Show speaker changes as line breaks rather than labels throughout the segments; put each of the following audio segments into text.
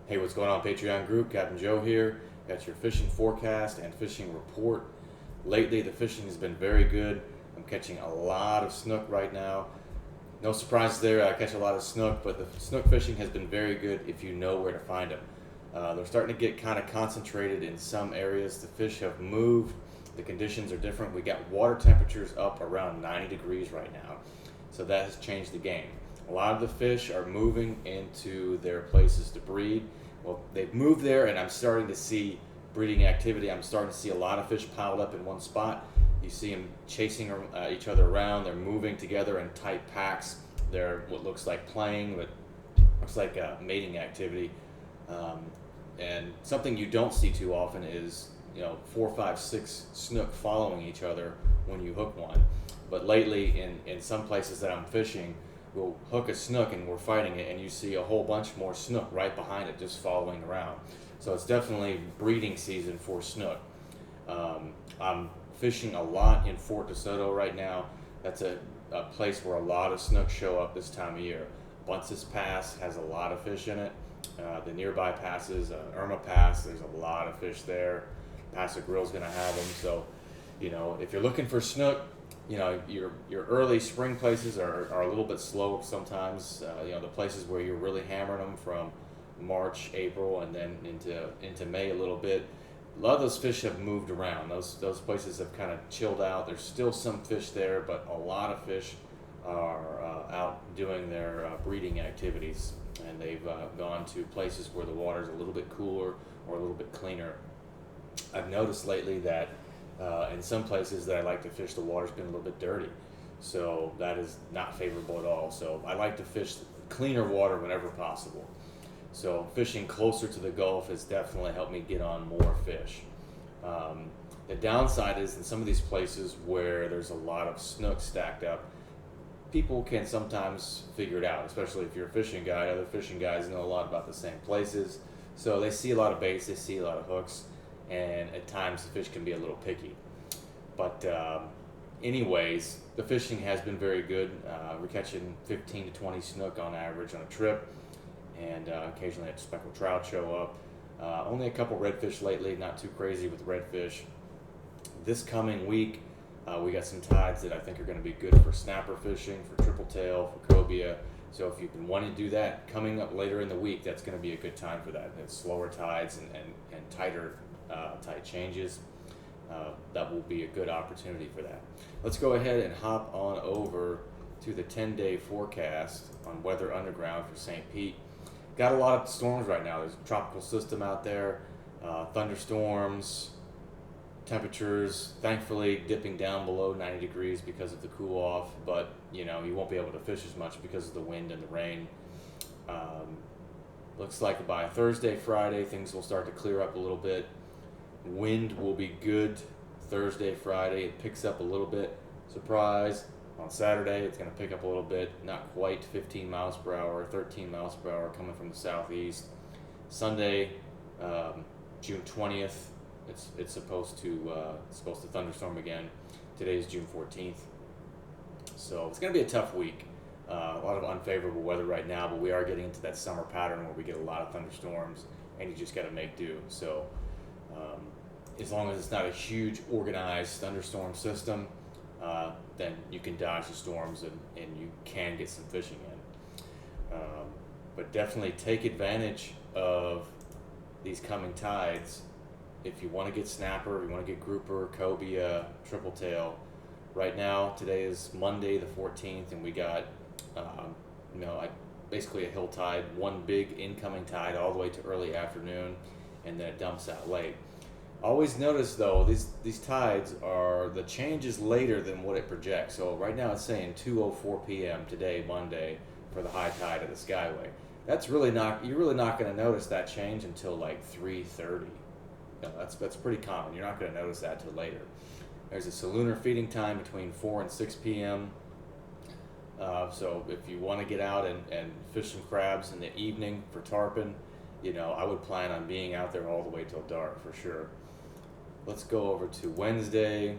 Hey, what's going on, Patreon group? Captain Joe here. Got your fishing forecast and fishing report. Lately, the fishing has been very good. I'm catching a lot of snook right now. No surprises there. I catch a lot of snook, but the snook fishing has been very good if you know where to find them. They're starting to get kind of concentrated in some areas. The fish have moved. The conditions are different. We got water temperatures up around 90 degrees right now, so that has changed the game. A lot of the fish are moving into their places to breed. Well, they've moved there, and I'm starting to see breeding activity. I'm starting to see a lot of fish piled up in one spot. You see them chasing each other around. They're moving together in tight packs. They're what looks like playing, but looks like mating activity. And something you don't see too often is 4, 5, 6 snook following each other when you hook one. But lately, in some places that I'm fishing, we'll hook a snook and we're fighting it, and you see a whole bunch more snook right behind it just following around. So it's definitely breeding season for snook. I'm fishing a lot in Fort DeSoto right now. That's a place where a lot of snook show up this time of year. Bunce's Pass has a lot of fish in it. The nearby passes, Irma Pass, there's a lot of fish there. Paso Grille's going to have them. So, if you're looking for snook, your early spring places are a little bit slow sometimes. The places where you're really hammering them from March, April, and then into May a little bit. A lot of those fish have moved around. Those places have kind of chilled out. There's still some fish there, but a lot of fish are out doing their breeding activities, and they've gone to places where the water's a little bit cooler or a little bit cleaner. I've noticed lately that in some places that I like to fish, the water's been a little bit dirty, so that is not favorable at all. So I like to fish cleaner water whenever possible. So fishing closer to the Gulf has definitely helped me get on more fish. The downside is in some of these places where there's a lot of snook stacked up, people can sometimes figure it out, especially if you're a fishing guide. Other fishing guys know a lot about the same places, so they see a lot of baits, they see a lot of hooks, and at times the fish can be a little picky. But anyways, the fishing has been very good. We're catching 15 to 20 snook on average on a trip, and occasionally a speckled trout show up. Only a couple redfish lately, not too crazy with redfish. This coming week, we got some tides that I think are going to be good for snapper fishing, for triple tail, for cobia. So if you've been wanting to do that, coming up later in the week, that's going to be a good time for that. It's slower tides and tighter tide changes. That will be a good opportunity for that. Let's go ahead and hop on over to the 10-day forecast on Weather Underground for St. Pete. Got a lot of storms right now. There's a tropical system out there, thunderstorms, temperatures thankfully dipping down below 90 degrees because of the cool off, but you won't be able to fish as much because of the wind and the rain. Looks like by Thursday, Friday, things will start to clear up a little bit. Wind will be good Thursday, Friday. It picks up a little bit. Surprise. On Saturday, it's going to pick up a little bit. Not quite 15 miles per hour, 13 miles per hour coming from the southeast. Sunday, June 20th, it's supposed to thunderstorm again. Today is June 14th. So it's going to be a tough week. A lot of unfavorable weather right now, but we are getting into that summer pattern where we get a lot of thunderstorms, and you just got to make do. So as long as it's not a huge organized thunderstorm system, then you can dodge the storms and you can get some fishing in. But definitely take advantage of these coming tides. If you want to get snapper, if you want to get grouper, cobia, triple tail. Right now, today is Monday the 14th, and we got basically a hill tide, one big incoming tide all the way to early afternoon, and then it dumps out late. Always notice though, these tides are, the change is later than what it projects. So right now it's saying 2:04 p.m. today, Monday, for the high tide of the Skyway. You're really not going to notice that change until like 3:30. That's pretty common. You're not going to notice that till later. There's a salooner feeding time between 4 and 6 p.m. So if you want to get out and fish some crabs in the evening for tarpon, I would plan on being out there all the way till dark for sure. Let's go over to Wednesday.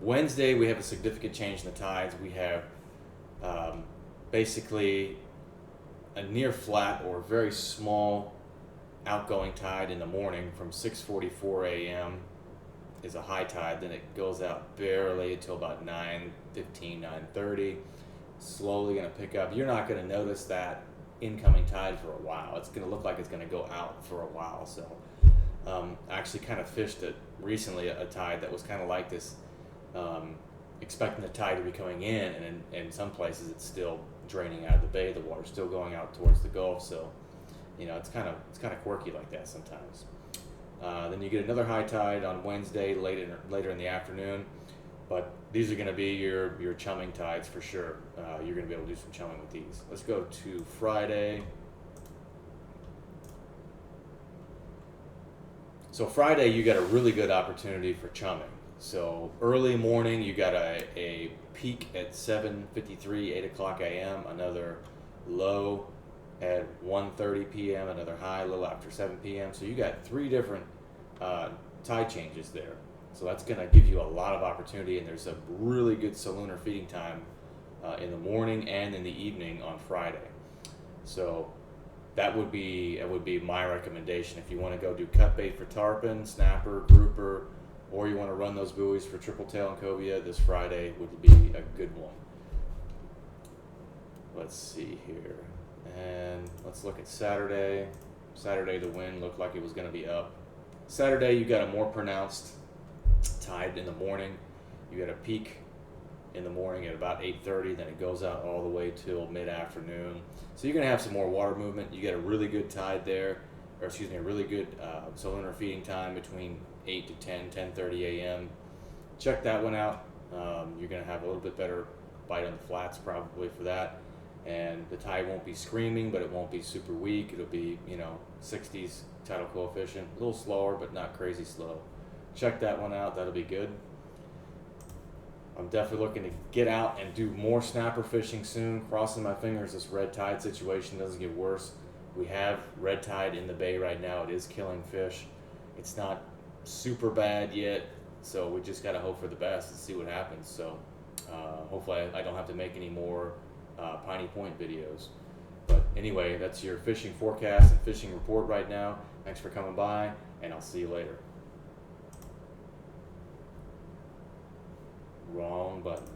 Wednesday, we have a significant change in the tides. We have basically a near flat or very small outgoing tide in the morning from 6:44 a.m. is a high tide. Then it goes out barely until about 9:15, 9:30. Slowly going to pick up. You're not going to notice that incoming tide for a while. It's going to look like it's going to go out for a while. So I actually kind of fished it recently, a tide that was kind of like this, expecting the tide to be coming in, and in some places it's still draining out of the bay. The water's still going out towards the Gulf. So it's kind of quirky like that sometimes. Then you get another high tide on Wednesday later in the afternoon. But these are going to be your chumming tides for sure. You're going to be able to do some chumming with these. Let's go to Friday. So Friday, you got a really good opportunity for chumming. So early morning, you got a peak at 7:53, 8 o'clock a.m., another low at 1:30 p.m., another high a little after 7 p.m. So you got 3 different tide changes there. So that's going to give you a lot of opportunity, and there's a really good salooner feeding time in the morning and in the evening on Friday. So that would be my recommendation if you want to go do cut bait for tarpon, snapper, grouper, or you want to run those buoys for triple tail and cobia. This Friday would be a good one. Let's see here, and let's look at Saturday. Saturday the wind looked like it was going to be up. Saturday you got a more pronounced tide in the morning. You got a peak in the morning at about 8:30, then it goes out all the way till mid-afternoon. So you're going to have some more water movement. You get a really good tide there, a really good salooner feeding time between 8 to 10, 10:30 a.m. Check that one out. You're going to have a little bit better bite on the flats probably for that. And the tide won't be screaming, but it won't be super weak. It'll be, 60s tidal coefficient, a little slower, but not crazy slow. Check that one out. That'll be good. I'm definitely looking to get out and do more snapper fishing soon. Crossing my fingers this red tide situation doesn't get worse. We have red tide in the bay right now. It is killing fish. It's not super bad yet, so we just got to hope for the best and see what happens. So hopefully I don't have to make any more Piney Point videos. But anyway, that's your fishing forecast and fishing report right now. Thanks for coming by, and I'll see you later. Wrong button.